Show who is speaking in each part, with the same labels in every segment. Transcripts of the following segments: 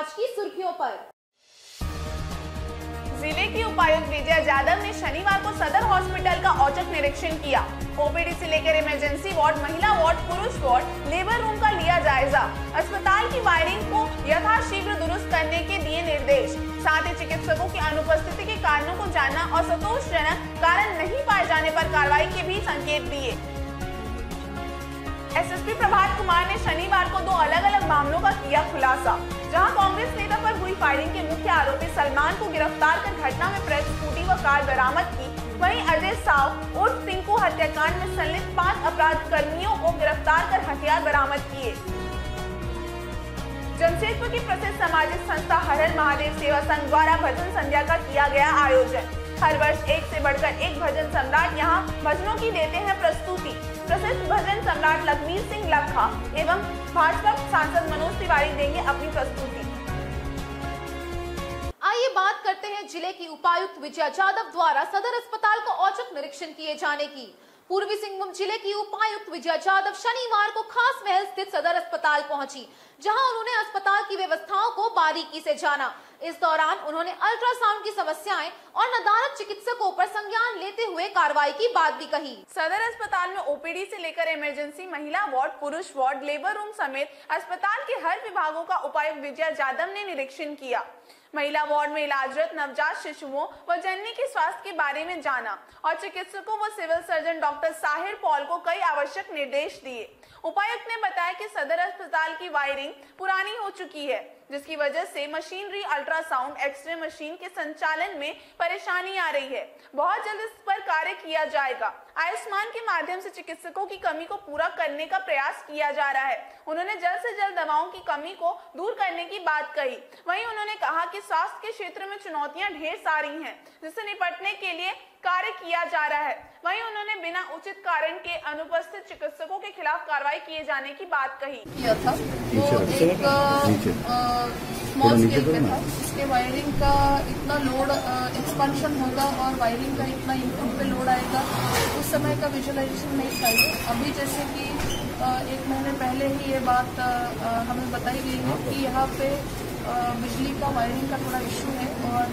Speaker 1: आज की सुर्खियों पर।
Speaker 2: जिले की उपायुक्त विजया यादव ने शनिवार को सदर हॉस्पिटल का औचक निरीक्षण किया। ओपीडी से लेकर इमरजेंसी वार्ड, महिला वार्ड, पुरुष वार्ड, लेबर रूम का लिया जायजा। अस्पताल की वायरिंग को यथाशीघ्र दुरुस्त करने के दिए निर्देश। साथ ही चिकित्सकों की अनुपस्थिति के कारणों को जानना और संतोषजनक कारण नहीं पाए जाने पर कार्रवाई के भी संकेत दिए। एसएसपी प्रभात कुमार ने शनिवार को 2 अलग-अलग मामलों का किया खुलासा। जहां कांग्रेस नेता पर हुई फायरिंग के मुख्य आरोपी सलमान को गिरफ्तार कर घटना में प्रेस स्कूटी व कार बरामद की, वहीं अजय साव उर्फ टिंकू हत्याकांड में संलिप्त 5 अपराध कर्मियों को गिरफ्तार कर हथियार बरामद किए। जमशेदपुर की प्रसिद्ध सामाजिक संस्था हर हर महादेव सेवा संघ द्वारा भजन संध्या का किया गया आयोजन। हर वर्ष एक से बढ़कर एक भजन सम्राट यहां भजनों की देते हैं प्रस्तुति। प्रसिद्ध भजन सम्राट लखमीर सिंह लखा एवं भाजपा सांसद मनोज तिवारी देंगे अपनी प्रस्तुति।
Speaker 1: आइए बात करते हैं जिले की उपायुक्त विजया यादव द्वारा सदर अस्पताल का औचक निरीक्षण किए जाने की। पूर्वी सिंहभूम जिले की उपायुक्त विजया यादव शनिवार को खास महल स्थित सदर अस्पताल पहुंची, जहां उन्होंने अस्पताल की व्यवस्थाओं को बारीकी से जाना। इस दौरान उन्होंने अल्ट्रासाउंड की समस्याएं और नदारद चिकित्सकों पर संज्ञान लेते हुए कार्रवाई की बात भी कही।
Speaker 2: सदर अस्पताल में ओपीडी से लेकर इमरजेंसी, महिला वार्ड, पुरुष वार्ड, लेबर रूम समेत अस्पताल के हर विभागों का उपायुक्त विजया यादव ने निरीक्षण किया। महिला वार्ड में इलाजरत नवजात शिशुओं व जननी के स्वास्थ्य के बारे में जाना और चिकित्सकों व civil surgeon doctor Sahir Paul को कई आवश्यक निर्देश दिए। उपायुक्त ने बताया कि सदर अस्पताल की वायरिंग पुरानी हो चुकी है, जिसकी वजह से मशीनरी, अल्ट्रासाउंड, एक्सरे मशीन के संचालन में परेशानी आ रही है। बहुत जल्द इस पर कार्य किया जाएगा। आयुष्मान के माध्यम से चिकित्सकों की कमी को पूरा करने का प्रयास किया जा रहा है। उन्होंने जल्द से जल्द दवाओं की कमी को दूर करने की बात कही। वहीं उन्होंने कहा कि स्वास्थ्य के क्षेत्र में चुनौतियां ढेर सारी हैं, जिससे निपटने के लिए कार्य किया जा रहा है। वहीं उन्होंने बिना उचित कारण के अनुपस्थित चिकित्सकों के खिलाफ कार्रवाई किए जाने की बात कही।
Speaker 3: किया था वो एक स्मॉल स्केल पे था। इसके वायरिंग का इतना लोड एक्सपेंशन होगा और वायरिंग का इतना इनपुट पे लोड आएगा, उस समय का विजुअलाइजेशन नहीं था। अभी जैसे कि 1 महीने पहले ही ये बात हमें बताई गई है कि यहाँ पे बिजली का वायरिंग का थोड़ा इशू है और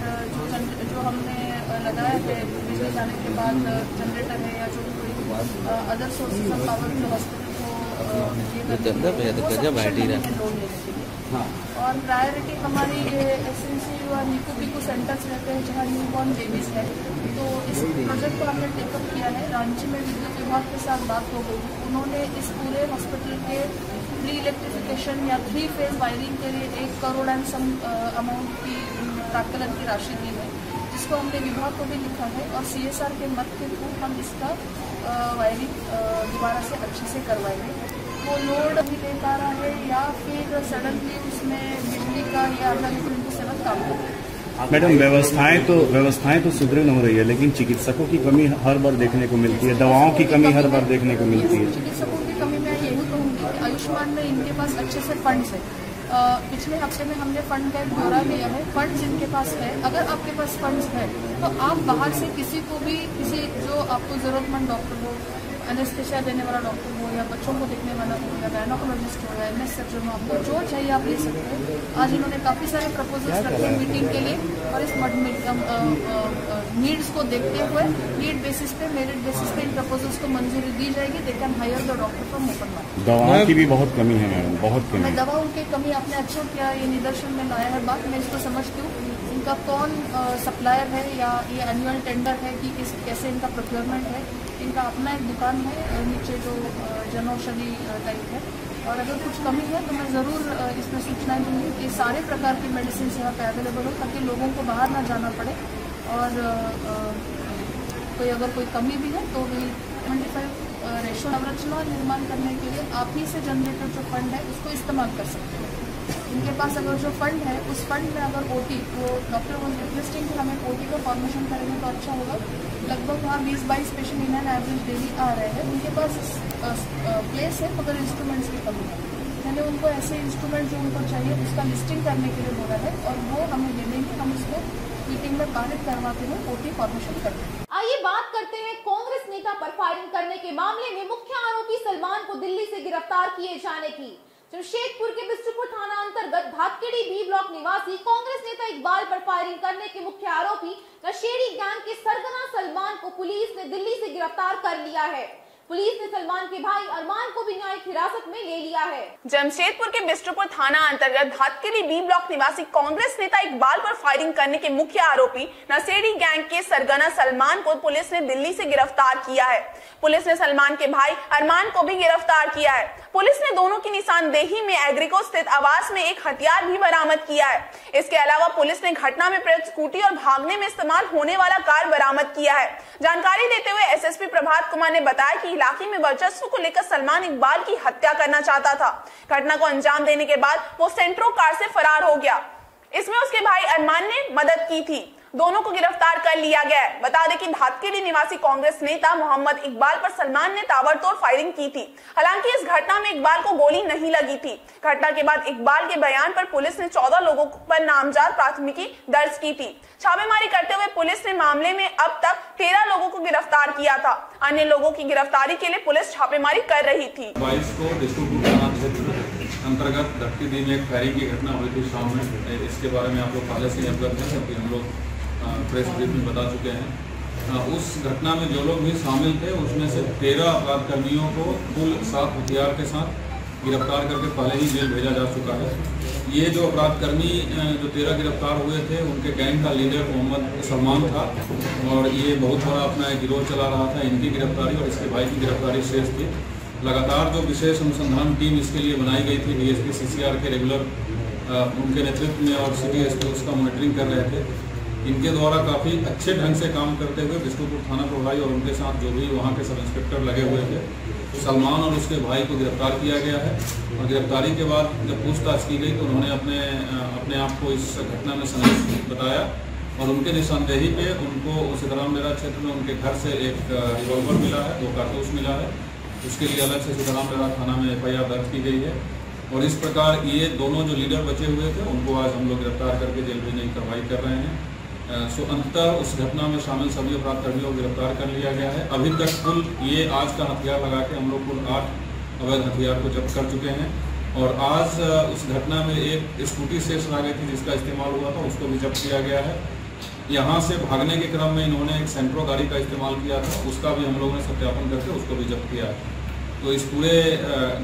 Speaker 3: जो हमने लगाया है बिजली जाने के बाद जनरेटर है या जो कोई अदर सोर्सेज ऑफ पावर जो हॉस्पिटल को और प्रायोरिटी हमारी एसएनसी और निको सेंटर्स रहते हैं जहाँ न्यूबॉर्न बेबीज है। तो इस प्रोजेक्ट को हमने टेकअप किया है। रांची में विद्युत विभाग के साथ बात हो गई, उन्होंने इस पूरे हॉस्पिटल के प्री इलेक्ट्रिफिकेशन या 3 फेज वायरिंग के लिए 1 करोड़ एंड सम अमाउंट की प्राक्कलन की राशि दी है, जिसको हमने विभाग को भी लिखा है और CSR के मत के थ्रू हम इसका वायरिंग दोबारा से अच्छे से करवाएंगे। वो लोड अभी ले पा रहा है या फिर सडनली उसमें बिजली का या अलग 24/7 काम करें।
Speaker 4: मैडम, व्यवस्थाएं तो सुदृढ़ हो रही है, लेकिन चिकित्सकों की कमी हर बार देखने को मिलती है, दवाओं की कमी हर बार देखने को मिलती है।
Speaker 3: चिकित्सकों की कमी मैं यही कहूँगी कि आयुष्मान में इनके पास अच्छे से फंड्स है। पिछले हफ्ते में हमने फंड का एक ब्यौरा लिया है। फंड्स इनके पास है। अगर आपके पास फंड्स है तो आप बाहर से किसी को भी, किसी जो आपको जरूरतमंद डॉक्टर हो, एनेस्थेसिया देने वाला डॉक्टर हो या बच्चों को देखने वाला हो या गायनोकोलॉजिस्ट हो या MS सर्जन हो, आपको जो चाहिए आप ले सकते हैं। आज इन्होंने काफ़ी सारे प्रपोजल्स रखे हैं मीटिंग के लिए और इस नीड्स को देखते हुए नीड बेसिस पे, मेरिट बेसिस पे इन प्रपोजल्स को मंजूरी दी जाएगी। They can hire the doctor from open market.
Speaker 4: दवाओं की भी बहुत कमी है मैडम, बहुत कमी।
Speaker 3: मैं दवाओं की कमी आपने अच्छा किया ये निदर्शन में लाया है बात, मैं इसको समझती हूँ। इनका कौन सप्लायर है या ये एनुअल टेंडर है कि कैसे इनका प्रोक्योरमेंट है। इनका अपना एक दुकान है नीचे जो जनौषधि टाइप है, और अगर कुछ कमी है तो मैं ज़रूर इसमें सूचनाएं दूंगी कि सारे प्रकार की मेडिसिन यहाँ पे अवेलेबल हो, ताकि लोगों को बाहर ना जाना पड़े। और अगर कोई कमी भी है तो भी 25 रेशो संरचना निर्माण करने के लिए आप ही से जनरेटेड जो फंड है उसको इस्तेमाल कर सकते हैं। इनके पास अगर जो फंड है उस फंड में अगर OT, तो डॉक्टर वॉज रिक्वेस्टिंग कि हमें OT का फॉर्मेशन करेंगे तो अच्छा होगा। लगभग वहाँ 20-22 patient in an average daily आ रहे हैं। उनके पास प्लेस है मगर इंस्ट्रूमेंट्स की कमी है। मैंने उनको ऐसे इंस्ट्रूमेंट जो उनको चाहिए उसका लिस्टिंग करने के लिए बोला है और वो हमें दे देंगे। हम उसको मीटिंग में पारित करवाते हुए OT फॉर्मेशन करते हैं।
Speaker 1: आइए बात करते हैं कांग्रेस नेता पर फायरिंग करने के मामले में मुख्य आरोपी सलमान को दिल्ली से गिरफ्तार किए जाने की। जमशेदपुर के बिष्टुपुर थाना अंतर्गत भातखेड़ी बी ब्लॉक निवासी कांग्रेस नेता इकबाल पर फायरिंग करने के मुख्य आरोपी नशेड़ी गैंग के सरगना सलमान को पुलिस ने दिल्ली से गिरफ्तार कर लिया है। पुलिस ने सलमान के भाई अरमान को भी न्यायिक हिरासत में ले लिया है।
Speaker 2: जमशेदपुर के बिष्टुपुर थाना अंतर्गत भातखेड़ी बी ब्लॉक निवासी कांग्रेस नेता इकबाल पर फायरिंग करने के मुख्य आरोपी नशेड़ी गैंग के सरगना सलमान को पुलिस ने दिल्ली से गिरफ्तार किया है। पुलिस ने सलमान के भाई अरमान को भी गिरफ्तार किया है। पुलिस ने दोनों की निशानदेही में एग्रीको स्थित आवास में एक हथियार भी बरामद किया है। इसके अलावा पुलिस ने घटना में प्रयुक्त स्कूटी और भागने में इस्तेमाल होने वाला कार बरामद किया है। जानकारी देते हुए एसएसपी प्रभात कुमार ने बताया कि इलाके में वर्चस्व को लेकर सलमान इकबाल की हत्या करना चाहता था। घटना को अंजाम देने के बाद वो सेंट्रो कार से फरार हो गया। इसमें उसके भाई अरमान ने मदद की थी। दोनों को गिरफ्तार कर लिया गया है। बता दें कि भातखेड़ी निवासी कांग्रेस नेता मोहम्मद इकबाल पर सलमान ने ताबड़तोड़ फायरिंग की थी। हालांकि इस घटना में इकबाल को गोली नहीं लगी थी। घटना के बाद इकबाल के बयान पर पुलिस ने 14 लोगों पर नामजद प्राथमिकी दर्ज की थी। छापेमारी करते हुए पुलिस ने मामले में अब तक 13 लोगों को गिरफ्तार किया था। अन्य लोगों की गिरफ्तारी के लिए पुलिस छापेमारी कर रही थी।
Speaker 5: 22 को बिष्टुपुर थाना क्षेत्र अंतर्गत धक्की में एक फायरिंग की घटना हुई थी शाम में। इसके बारे में आप लोग पहले से अवगत हैं, क्योंकि हम लोग प्रेस ब्रीफ में बता चुके हैं। उस घटना में जो लोग भी शामिल थे उसमें से 13 अपराध कर्मियों को कुल 7 हथियार के साथ गिरफ्तार करके पहले ही जेल भेजा जा चुका है। ये जो अपराध कर्मी जो 13 गिरफ्तार हुए थे उनके गैंग का लीडर मोहम्मद सलमान था और ये बहुत बड़ा अपना गिरोह चला रहा था। इनकी गिरफ्तारी और इसके भाई की गिरफ्तारी शेष थी। लगातार जो विशेष अनुसंधान टीम इसके लिए बनाई गई थी, डीएसपी सीसीआर के रेगुलर उनके नेतृत्व में और सिटी एसपी उसका मॉनिटरिंग कर रहे थे। इनके द्वारा काफ़ी अच्छे ढंग से काम करते हुए बिष्टुपुर थाना प्रभारी और उनके साथ जो भी वहाँ के सब इंस्पेक्टर लगे हुए थे, सलमान और उसके भाई को गिरफ्तार किया गया है। और गिरफ्तारी के बाद जब पूछताछ की गई तो उन्होंने अपने आप को इस घटना में संलिप्त बताया और उनके निशानदेही पे उनको सीताराम डेरा क्षेत्र में उनके घर से एक रिवॉल्वर मिला है, 2 कारतूस मिला है। उसके लिए अलग से सीताराम डेरा थाना में FIR दर्ज की गई है। और इस प्रकार ये दोनों जो लीडर बचे हुए थे उनको आज हम लोग गिरफ्तार करके जेल भेजने की कार्रवाई कर रहे हैं। अंततः उस घटना में शामिल सभी अपराध कर्मियों को गिरफ्तार कर लिया गया है। अभी तक कुल ये आज का हथियार लगा के हम लोग कुल 8 अवैध हथियार को जब्त कर चुके हैं। और आज उस घटना में एक स्कूटी शेष रह गई थी जिसका इस्तेमाल हुआ था, उसको भी जब्त किया गया है। यहाँ से भागने के क्रम में इन्होंने एक सेंट्रो गाड़ी का इस्तेमाल किया था, उसका भी हम लोगों ने सत्यापन करके उसको भी जब्त किया है। तो इस पूरे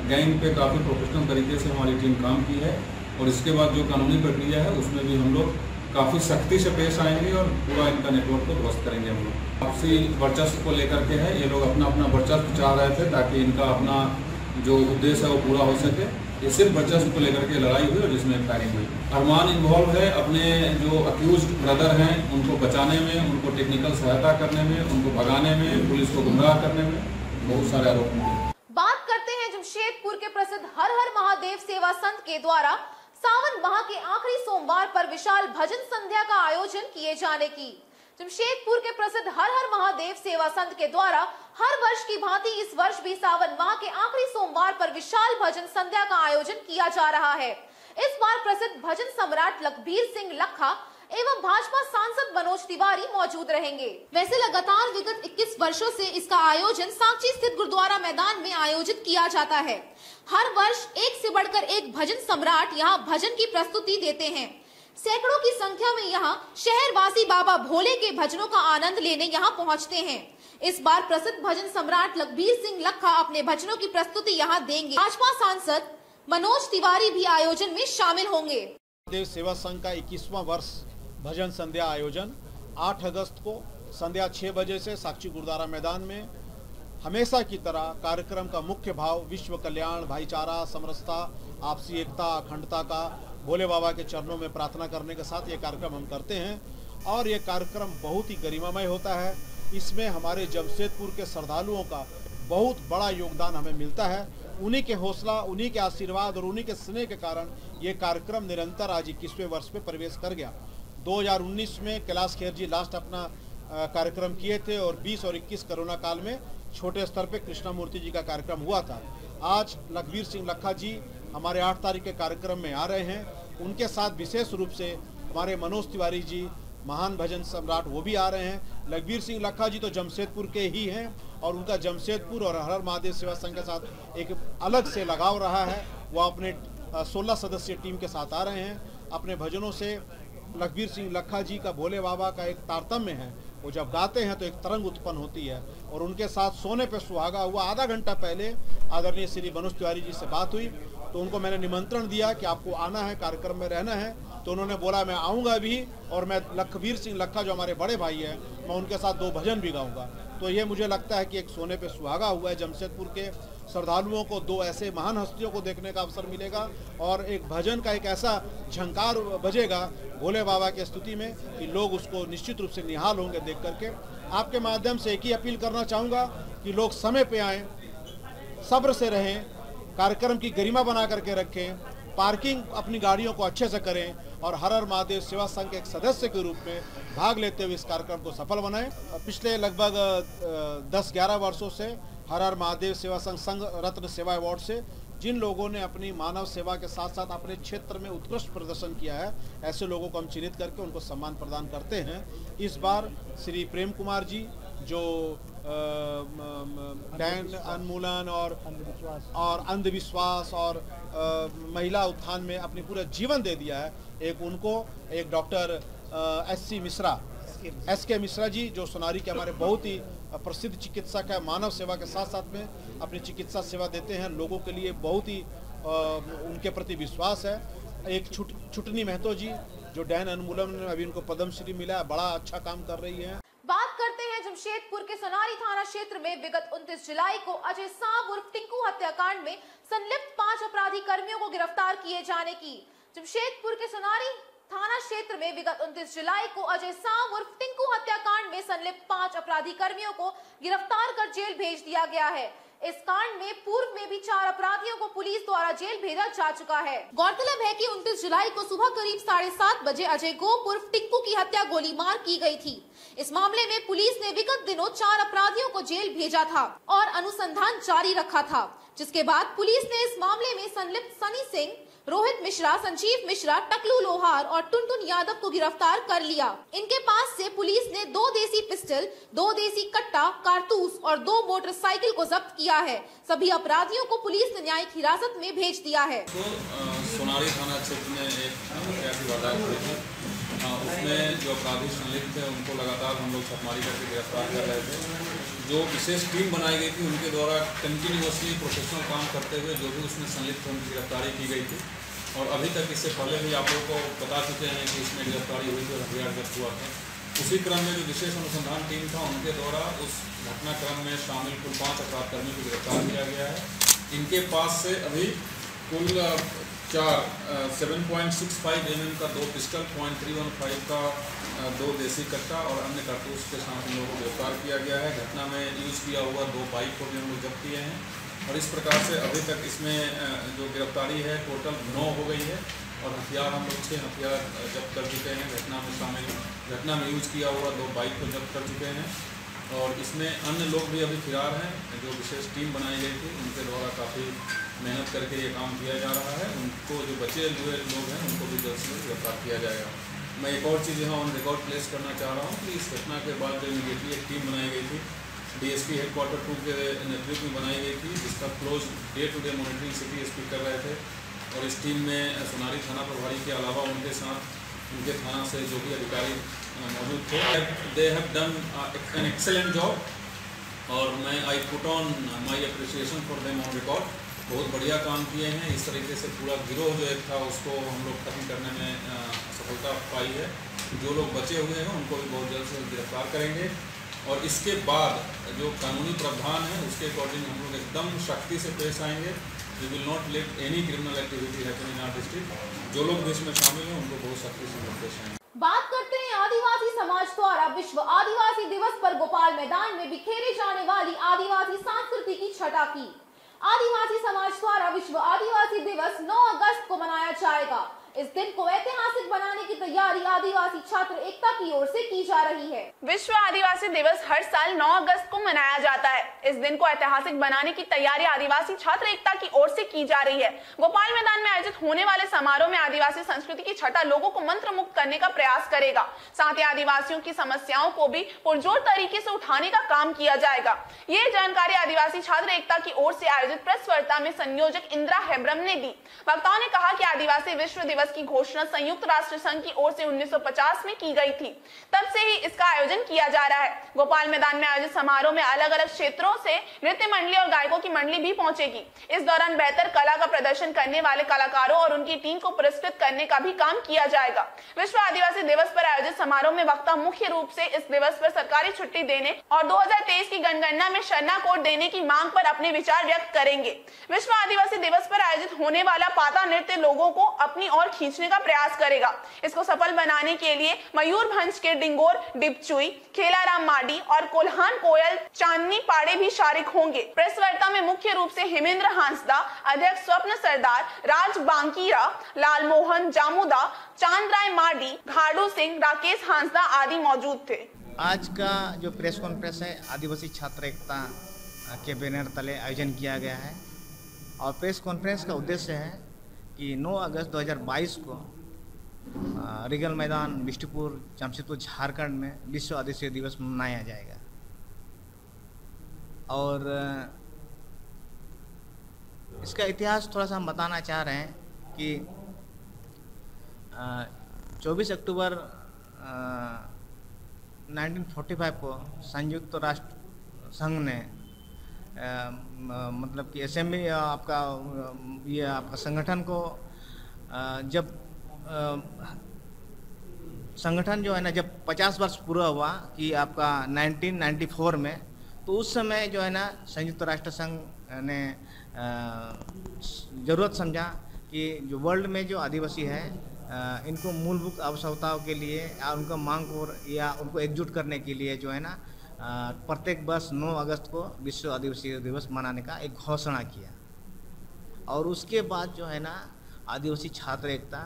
Speaker 5: गैंग पे काफ़ी प्रोफेशनल तरीके से हमारी टीम काम की है और इसके बाद जो कानूनी प्रक्रिया है उसमें भी हम लोग काफ़ी सख्ती से पेश आएंगे और पूरा इनका नेटवर्क को ध्वस्त करेंगे। हम लोग आपसी वर्चस्व को लेकर के है, ये लोग अपना वर्चस्व चाह रहे थे ताकि इनका अपना जो उद्देश्य है वो पूरा हो सके। ये सिर्फ वर्चस्व को लेकर के लड़ाई हुई और जिसमें फायरिंग हुई। अरमान इन्वॉल्व है, अपने जो अक्यूज्ड ब्रदर हैं उनको बचाने में, उनको टेक्निकल सहायता करने में, उनको भगाने में, पुलिस को गुमराह करने में बहुत सारे आरोप हैं।
Speaker 1: बात करते हैं जमशेदपुर के प्रसिद्ध हर हर महादेव सेवा संघ के द्वारा सावन माह के आखिरी सोमवार पर विशाल भजन संध्या का आयोजन किए जाने की। जमशेदपुर के प्रसिद्ध हर हर महादेव सेवा संघ के द्वारा हर वर्ष की भांति इस वर्ष भी सावन माह के आखिरी सोमवार पर विशाल भजन संध्या का आयोजन किया जा रहा है। इस बार प्रसिद्ध भजन सम्राट लखबीर सिंह लखा एवं भाजपा सांसद मनोज तिवारी मौजूद रहेंगे। वैसे लगातार विगत 21 वर्षों से इसका आयोजन सांची स्थित गुरुद्वारा मैदान में आयोजित किया जाता है। हर वर्ष एक से बढ़कर एक भजन सम्राट यहाँ भजन की प्रस्तुति देते हैं। सैकड़ों की संख्या में यहाँ शहरवासी बाबा भोले के भजनों का आनंद लेने यहाँ पहुँचते हैं। इस बार प्रसिद्ध भजन सम्राट लखबीर सिंह लखा अपने भजनों की प्रस्तुति यहाँ देंगे। भाजपा सांसद मनोज तिवारी भी आयोजन में शामिल होंगे।
Speaker 6: देव सेवा संघ का 21वां वर्ष भजन संध्या आयोजन 8 अगस्त को संध्या 6 बजे से साक्षी गुरुद्वारा मैदान में हमेशा की तरह कार्यक्रम का मुख्य भाव विश्व कल्याण, भाईचारा, समरसता, आपसी एकता, अखंडता का भोले बाबा के चरणों में प्रार्थना करने के साथ ये कार्यक्रम हम करते हैं। और ये कार्यक्रम बहुत ही गरिमामय होता है। इसमें हमारे जमशेदपुर के श्रद्धालुओं का बहुत बड़ा योगदान हमें मिलता है। उन्हीं के हौसला, उन्हीं के आशीर्वाद और उन्हीं के स्नेह के कारण ये कार्यक्रम निरंतर आज 21वें वर्ष में प्रवेश कर गया। 2019 में कैलाश खेर जी लास्ट अपना कार्यक्रम किए थे और 20 और 21 कोरोना काल में छोटे स्तर पे कृष्णा मूर्ति जी का कार्यक्रम हुआ था। आज लखबीर सिंह लखा जी हमारे 8 तारीख के कार्यक्रम में आ रहे हैं। उनके साथ विशेष रूप से हमारे मनोज तिवारी जी महान भजन सम्राट वो भी आ रहे हैं। लखबीर सिंह लखा जी तो जमशेदपुर के ही हैं और उनका जमशेदपुर और हर हर महादेव सेवा संघ के साथ एक अलग से लगाव रहा है। वो अपने 16 सदस्यीय टीम के साथ आ रहे हैं। अपने भजनों से लखबीर सिंह लखा जी का भोले बाबा का एक तारतम्य है, वो जब गाते हैं तो एक तरंग उत्पन्न होती है। और उनके साथ सोने पे सुहागा हुआ आधा घंटा पहले आदरणीय श्री मनोज तिवारी जी से बात हुई, तो उनको मैंने निमंत्रण दिया कि आपको आना है, कार्यक्रम में रहना है। तो उन्होंने बोला मैं आऊँगा भी, और मैं लखबीर सिंह लखा जो हमारे बड़े भाई हैं, मैं उनके साथ 2 भजन भी गाऊँगा। तो ये मुझे लगता है कि एक सोने पे सुहागा हुआ है। जमशेदपुर के श्रद्धालुओं को 2 ऐसे महान हस्तियों को देखने का अवसर मिलेगा, और एक भजन का एक ऐसा झंकार बजेगा भोले बाबा की स्तुति में कि लोग उसको निश्चित रूप से निहाल होंगे देख करके। आपके माध्यम से एक ही अपील करना चाहूँगा कि लोग समय पे आएँ, सब्र से रहें, कार्यक्रम की गरिमा बना करके रखें, पार्किंग अपनी गाड़ियों को अच्छे से करें, और हर हर महादेव सेवा संघ के एक सदस्य के रूप में भाग लेते हुए इस कार्यक्रम को सफल बनाएं। पिछले लगभग 10-11 वर्षों से हर हर महादेव सेवा संघ रत्न सेवा अवार्ड से जिन लोगों ने अपनी मानव सेवा के साथ साथ अपने क्षेत्र में उत्कृष्ट प्रदर्शन किया है, ऐसे लोगों को हम चिन्हित करके उनको सम्मान प्रदान करते हैं। इस बार श्री प्रेम कुमार जी जो डैन उन्मूलन और अंधविश्वास और महिला उत्थान में अपनी पूरा जीवन दे दिया है, एक उनको, एक डॉक्टर एस के मिश्रा जी जो सोनारी के हमारे बहुत ही प्रसिद्ध चिकित्सक है, मानव सेवा के साथ साथ में अपनी चिकित्सा सेवा देते हैं, लोगों के लिए बहुत ही उनके प्रति विश्वास है। एक छुटनी महतो जी जो डैन उन्मूलन में अभी उनको पद्मश्री मिला है, बड़ा अच्छा काम कर रही है।
Speaker 1: बात करते हैं जमशेदपुर के सोनारी थाना क्षेत्र में विगत 29 जुलाई को अजय सांव उर्फ टिंकू हत्याकांड में संलिप्त 5 अपराधी कर्मियों को गिरफ्तार किए जाने की। जमशेदपुर के सोनारी थाना क्षेत्र में विगत 29 जुलाई को अजय सांव उर्फ टिंकू हत्याकांड में संलिप्त 5 अपराधी कर्मियों को गिरफ्तार कर जेल भेज दिया गया है। इस कांड में पूर्व में भी 4 अपराधियों को पुलिस द्वारा जेल भेजा जा चुका है। गौरतलब है कि 29 जुलाई को सुबह करीब 7:30 बजे अजय गोप उर्फ टिंकू की हत्या गोली मार की गई थी। इस मामले में पुलिस ने विगत दिनों 4 अपराधियों को जेल भेजा था और अनुसंधान जारी रखा था, जिसके बाद पुलिस ने इस मामले में संलिप्त सनी सिंह, रोहित मिश्रा, संजीव मिश्रा, टकलू लोहार और टुनटुन यादव को गिरफ्तार कर लिया। इनके पास से पुलिस ने 2 देसी पिस्टल, 2 देसी कट्टा, कारतूस और 2 मोटरसाइकिल को जब्त किया है। सभी अपराधियों को पुलिस ने न्यायिक हिरासत में भेज दिया है।
Speaker 5: तो सोनारी थाना क्षेत्र में एक हत्या की वारदात हुई थी, उसमें जो अपराधी संलिप्त थे उनको लगातार हम लोग छापेमारी करके गिरफ्तार कर रहे थे। जो विशेष टीम बनाई गई थी उनके द्वारा कंटिन्यूअसली प्रोफेशनल काम करते हुए जो भी उसमें संलिप्त थे उनकी गिरफ्तारी की गई थी। और अभी तक इससे पहले भी आप लोगों को बता चुके हैं कि इसमें गिरफ्तारी हुई थी और हथियार जब्त हुआ था। उसी क्रम में जो विशेष अनुसंधान टीम था उनके द्वारा उस घटनाक्रम में शामिल कुल 5 अपराध कर्मियों को गिरफ्तार किया गया है। इनके पास से अभी कुल 7.65 mm का 2 पिस्टल, .315 का 2 देसी कट्टा और अन्य कारतूस के साथ इन लोगों को गिरफ्तार किया गया है। घटना में यूज़ किया हुआ 2 बाइक को भी हम लोग जब्त किए हैं। और इस प्रकार से अभी तक इसमें जो गिरफ्तारी है टोटल 9 हो गई है और हथियार हम लोग 6 हथियार जब्त कर चुके हैं। घटना में यूज किया हुआ 2 बाइक को जब्त कर चुके हैं। और इसमें अन्य लोग भी अभी फिरार हैं। जो विशेष टीम बनाई गई थी उनके द्वारा काफ़ी मेहनत करके ये काम किया जा रहा है। उनको जो बचे हुए लोग हैं उनको भी जल्द से जल्द गिरफ्तार किया जाएगा। मैं एक और चीज़ यहाँ ऑन रिकॉर्ड प्लेस करना चाह रहा हूँ कि इस घटना के बाद जो इमीडिएटली एक टीम बनाई गई थी DSP हेडक्वार्टर 2 के नेतृत्व में बनाई गई थी, जिसका close day to day monitoring city SP कर रहे थे। और इस टीम में सोनारी थाना प्रभारी के अलावा उनके साथ उनके थाना से जो भी अधिकारी मौजूद थे, they have done an excellent job और मैं I put on my appreciation for them on record. बहुत बढ़िया काम किए हैं। इस तरीके से पूरा गिरोह जो एक था उसको हम लोग खत्म करने में सफलता पाई है। जो लोग बचे हुए हैं उनको भी बहुत जल्द से गिरफ्तार करेंगे और इसके बाद जो कानूनी प्रावधान है उसके अकॉर्डिंग हम लोग एकदम सख्ती से पेश आएंगे। We will not let any criminal activity happen in our district. जो लोग देश में शामिल हैं उनको बहुत सख्ती से पेश आएंगे।
Speaker 1: बात करते हैं आदिवासी समाज द्वारा विश्व आदिवासी दिवस पर भोपाल मैदान में बिखेरे जाने वाली आदिवासी संस्कृति की छटा की। आदिवासी समाज द्वारा विश्व आदिवासी दिवस 9 अगस्त को मनाया जाएगा। इस दिन को ऐतिहासिक बनाने की तैयारी आदिवासी छात्र एकता की ओर से की जा रही है।
Speaker 2: विश्व आदिवासी दिवस हर साल 9 अगस्त को मनाया जाता है। इस दिन को ऐतिहासिक बनाने की तैयारी आदिवासी छात्र एकता की ओर से की जा रही है। गोपाल मैदान में आयोजित होने वाले समारोह में आदिवासी संस्कृति की छटा लोगों को मंत्र मुक्त करने का प्रयास करेगा। साथ ही आदिवासियों की समस्याओं को भी पुरजोर तरीके से उठाने का काम किया जाएगा। ये जानकारी आदिवासी छात्र एकता की ओर से आयोजित प्रेस वार्ता में संयोजक इंदिरा हेब्रम ने दी। वक्ताओं ने कहा कि आदिवासी विश्व दिवस की घोषणा संयुक्त राष्ट्र संघ की ओर से 1950 में की गई थी। तब से ही इसका आयोजन किया जा रहा है। गोपाल मैदान में आयोजित समारोह में अलग अलग क्षेत्रों से नृत्य मंडली और गायकों की मंडली भी पहुंचेगी। इस दौरान बेहतर कला का प्रदर्शन करने वाले कलाकारों और उनकी टीम को पुरस्कृत करने का भी काम किया जाएगा। विश्व आदिवासी दिवस पर आयोजित समारोह में वक्ता मुख्य रूप से इस दिवस पर सरकारी छुट्टी देने और 2023 की जनगणना में शरणा कोड देने की मांग पर अपने विचार व्यक्त करेंगे। विश्व आदिवासी दिवस पर आयोजित होने वाला पाता नृत्य लोगों को अपनी ओर खींचने का प्रयास करेगा। इसको सफल बनाने के लिए मयूरभंज के डिंगोर डिपचुई, खेलाराम माडी और कोल्हान कोयल चांदनी पाड़े भी शारिक होंगे। प्रेस वार्ता में मुख्य रूप से हेमेंद्र हांसदा, अध्यक्ष स्वप्न सरदार, राज बांकीरा, लालमोहन जामुदा, चांदराय माडी, घाड़ू सिंह, राकेश हांसदा आदि मौजूद थे।
Speaker 7: आज का जो प्रेस कॉन्फ्रेंस है आदिवासी छात्र एकता के बैनर तले आयोजन किया गया है और प्रेस कॉन्फ्रेंस का उद्देश्य है कि 9 अगस्त 2022 को रिगल मैदान बिष्टुपुर जमशेदपुर झारखंड में विश्व आदिवासी दिवस मनाया जाएगा। और इसका इतिहास थोड़ा सा हम बताना चाह रहे हैं कि 24 अक्टूबर 1945 को संयुक्त राष्ट्र संघ ने मतलब कि असेंबली आपका संगठन को जब संगठन जो है ना जब 50 वर्ष पूरा हुआ कि आपका 1994 में, तो उस समय जो है ना संयुक्त राष्ट्र संघ ने ज़रूरत समझा कि जो वर्ल्ड में जो आदिवासी है इनको मूलभूत आवश्यकताओं के लिए या उनका मांग को या उनको एकजुट करने के लिए जो है ना प्रत्येक वर्ष 9 अगस्त को विश्व आदिवासी दिवस मनाने का एक घोषणा किया। और उसके बाद जो है ना आदिवासी छात्र एकता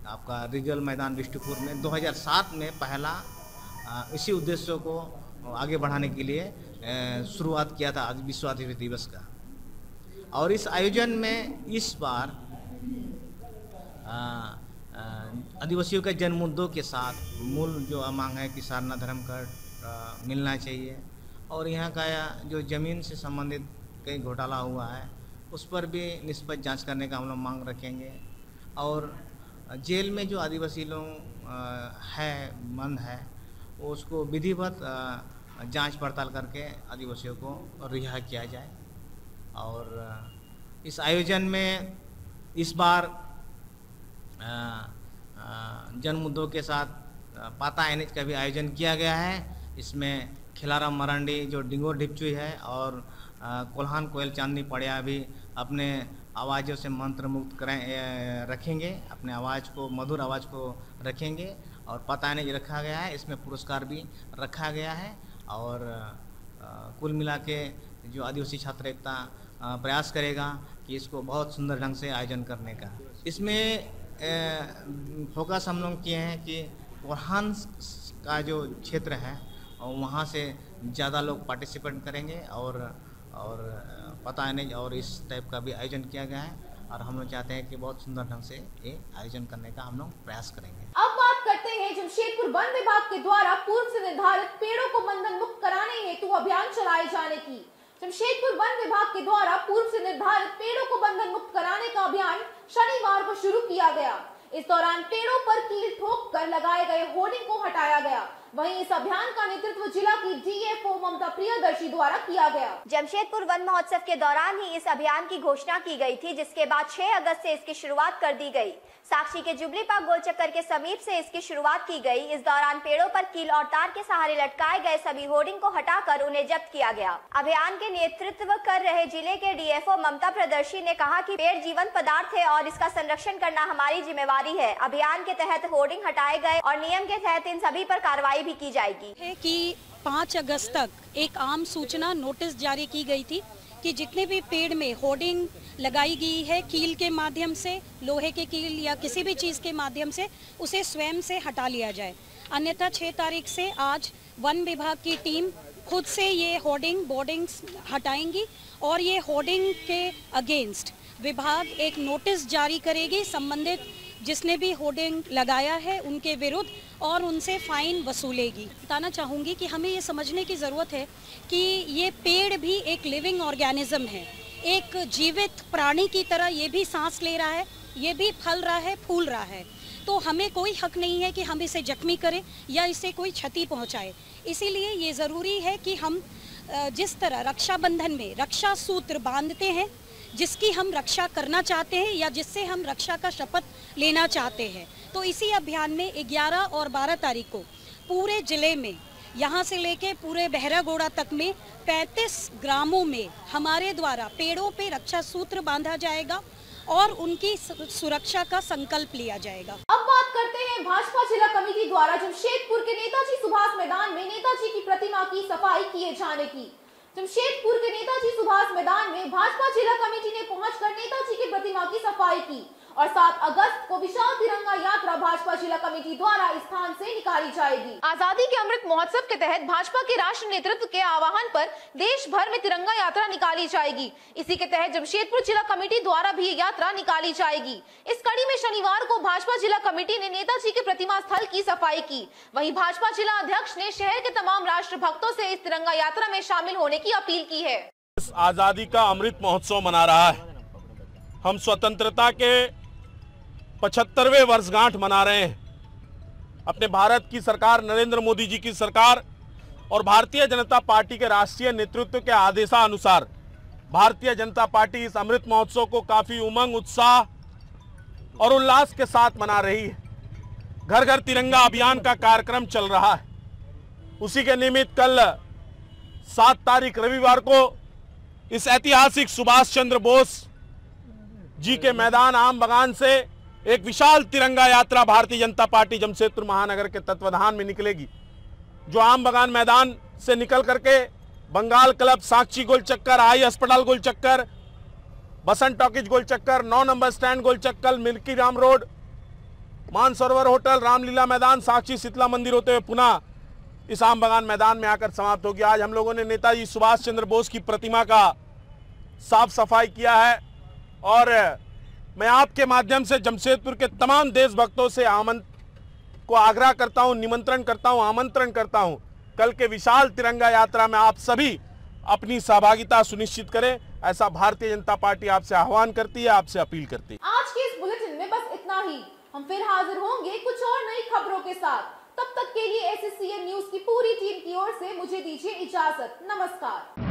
Speaker 7: आपका रिगल मैदान बिष्टुपुर में 2007 में पहला इसी उद्देश्यों को आगे बढ़ाने के लिए शुरुआत किया था विश्व आदिवासी दिवस का। और इस आयोजन में इस बार आदिवासियों के जन मुद्दों के साथ मूल जो मांग है कि सारना धर्म कार्ड मिलना चाहिए और यहाँ का जो ज़मीन से संबंधित कई घोटाला हुआ है उस पर भी निष्पक्ष जांच करने का हम लोग मांग रखेंगे। और जेल में जो आदिवासी लोग बंद है उसको विधिवत जांच पड़ताल करके आदिवासियों को रिहा किया जाए। और इस आयोजन में इस बार जन मुद्दों के साथ पाता एनएच का भी आयोजन किया गया है। इसमें खिलाराम मरांडी जो डिंगोर ढिपचुई है और कोल्हान कोयल चांदनी पड़िया भी अपने आवाज़ों से मंत्र मुक्त रखेंगे, अपने आवाज़ को मधुर आवाज़ को रखेंगे। और पाता एनएच रखा गया है, इसमें पुरस्कार भी रखा गया है। और कुल मिला के जो आदिवासी छात्र एकता प्रयास करेगा कि इसको बहुत सुंदर ढंग से आयोजन करने का। इसमें फोकस हम लोग किए हैं कि कोल्हान का जो क्षेत्र है और वहाँ से ज़्यादा लोग पार्टिसिपेट करेंगे और पता नहीं और इस टाइप का भी आयोजन किया गया है। और हम लोग चाहते हैं कि बहुत सुंदर ढंग से ये आयोजन करने का हम लोग प्रयास करेंगे।
Speaker 1: अब बात करते हैं जमशेदपुर वन विभाग के द्वारा पूर्व से निर्धारित पेड़ों को बंधन मुक्त कराने हेतु अभियान चलाए जाने की। जमशेदपुर वन विभाग के द्वारा पूर्व से निर्धारित पेड़ों को बंधन मुक्त कराने का अभियान शनिवार को शुरू किया गया। इस दौरान पेड़ों पर कील ठोक कर लगाए गए होर्डिंग को हटाया गया। वहीं इस अभियान का नेतृत्व जिला की डीएफओ ममता प्रियदर्शी द्वारा किया गया।
Speaker 8: जमशेदपुर वन महोत्सव के दौरान ही इस अभियान की घोषणा की गई थी, जिसके बाद 6 अगस्त से इसकी शुरुआत कर दी गई। साक्षी के जुबली पार्क गोल चक्कर के समीप से इसकी शुरुआत की गई। इस दौरान पेड़ों पर कील और तार के सहारे लटकाए गए सभी होर्डिंग को हटाकर उन्हें जब्त किया गया। अभियान के नेतृत्व कर रहे जिले के डीएफओ ममता प्रियदर्शी ने कहा कि पेड़ जीवंत पदार्थ है और इसका संरक्षण करना हमारी जिम्मेवारी है। अभियान के तहत होर्डिंग हटाए गए और नियम के तहत इन सभी पर कार्रवाई भी की जाएगी।
Speaker 9: है कि 5 अगस्त तक एक आम सूचना नोटिस जारी की गई थी कि जितने भी पेड़ में होर्डिंग लगाई गई है कील के माध्यम से, लोहे के कील या किसी भी चीज़ के माध्यम से, उसे स्वयं से हटा लिया जाए। अन्यथा 6 तारीख से आज वन विभाग की टीम खुद से ये होर्डिंग बोर्डिंग्स हटाएंगी और ये होर्डिंग के अगेंस्ट विभाग एक नोटिस जारी करेगी संबंधित जिसने भी होर्डिंग लगाया है उनके विरुद्ध और उनसे फाइन वसूलेगी। बताना चाहूँगी कि हमें ये समझने की ज़रूरत है कि ये पेड़ भी एक लिविंग ऑर्गेनिज्म है, एक जीवित प्राणी की तरह ये भी सांस ले रहा है, ये भी फल रहा है, फूल रहा है। तो हमें कोई हक नहीं है कि हम इसे जख्मी करें या इसे कोई क्षति पहुंचाए। इसीलिए ये ज़रूरी है कि हम जिस तरह रक्षाबंधन में रक्षा सूत्र बांधते हैं, जिसकी हम रक्षा करना चाहते हैं या जिससे हम रक्षा का शपथ लेना चाहते हैं, तो इसी अभियान में 11 और 12 तारीख को पूरे ज़िले में, यहाँ से लेके पूरे बहरागोड़ा तक में 35 ग्रामों में हमारे द्वारा पेड़ों पे रक्षा सूत्र बांधा जाएगा और उनकी सुरक्षा का संकल्प लिया जाएगा।
Speaker 1: अब बात करते हैं भाजपा जिला कमेटी द्वारा जमशेदपुर के नेताजी सुभाष मैदान में नेताजी की प्रतिमा की सफाई किए जाने की। जमशेदपुर के नेताजी सुभाष मैदान में भाजपा जिला कमेटी ने पहुंचकर नेताजी की प्रतिमा की सफाई की और 7 अगस्त को विशाल तिरंगा यात्रा भाजपा जिला कमेटी द्वारा इस स्थान से निकाली जाएगी। आजादी के अमृत महोत्सव के तहत भाजपा के राष्ट्रीय नेतृत्व के आह्वान पर देश भर में तिरंगा यात्रा निकाली जाएगी। इसी के तहत जमशेदपुर जिला कमेटी द्वारा भी यात्रा निकाली जाएगी। इस कड़ी में शनिवार को भाजपा जिला कमेटी ने नेताजी के प्रतिमा स्थल की सफाई की। वहीं भाजपा जिला अध्यक्ष ने शहर के तमाम राष्ट्र भक्तों से इस तिरंगा यात्रा में शामिल होने की अपील की है।
Speaker 10: आजादी का अमृत महोत्सव मना रहा है। हम स्वतंत्रता के 75वें वर्षगांठ मना रहे हैं। अपने भारत की सरकार, नरेंद्र मोदी जी की सरकार और भारतीय जनता पार्टी के राष्ट्रीय नेतृत्व के आदेशानुसार भारतीय जनता पार्टी इस अमृत महोत्सव को काफी उमंग, उत्साह और उल्लास के साथ मना रही है। घर घर तिरंगा अभियान का कार्यक्रम चल रहा है। उसी के निमित्त कल 7 तारीख रविवार को इस ऐतिहासिक सुभाष चंद्र बोस जी के मैदान आम बगान से एक विशाल तिरंगा यात्रा भारतीय जनता पार्टी जमशेदपुर महानगर के तत्वाधान में निकलेगी, जो आम बगान मैदान से निकल करके बंगाल क्लब, साक्षी गोल चक्कर, आई अस्पताल गोल चक्कर, बसंत टॉकीज गोल चक्कर, 9 नंबर स्टैंड गोल चक्कर, milky Ram road, Mansarovar hotel, Ramlila मैदान, साक्षी शीतला मंदिर होते हुए पुनः इस आम बगान मैदान में आकर समाप्त होगी। आज हम लोगों ने नेताजी सुभाष चंद्र बोस की प्रतिमा का साफ सफाई किया है और मैं आपके माध्यम से जमशेदपुर के तमाम देशभक्तों से आग्रह करता हूं, निमंत्रण करता हूं, आमंत्रण करता हूं, कल के विशाल तिरंगा यात्रा में आप सभी अपनी सहभागिता सुनिश्चित करें। ऐसा भारतीय जनता पार्टी आपसे आह्वान करती है, आपसे अपील करती है।
Speaker 1: आज के इस बुलेटिन में बस इतना ही। हम फिर हाजिर होंगे कुछ और नई खबरों के साथ। तब तक के लिए SSCN न्यूज की पूरी टीम की ओर से मुझे दीजिए इजाजत। नमस्कार।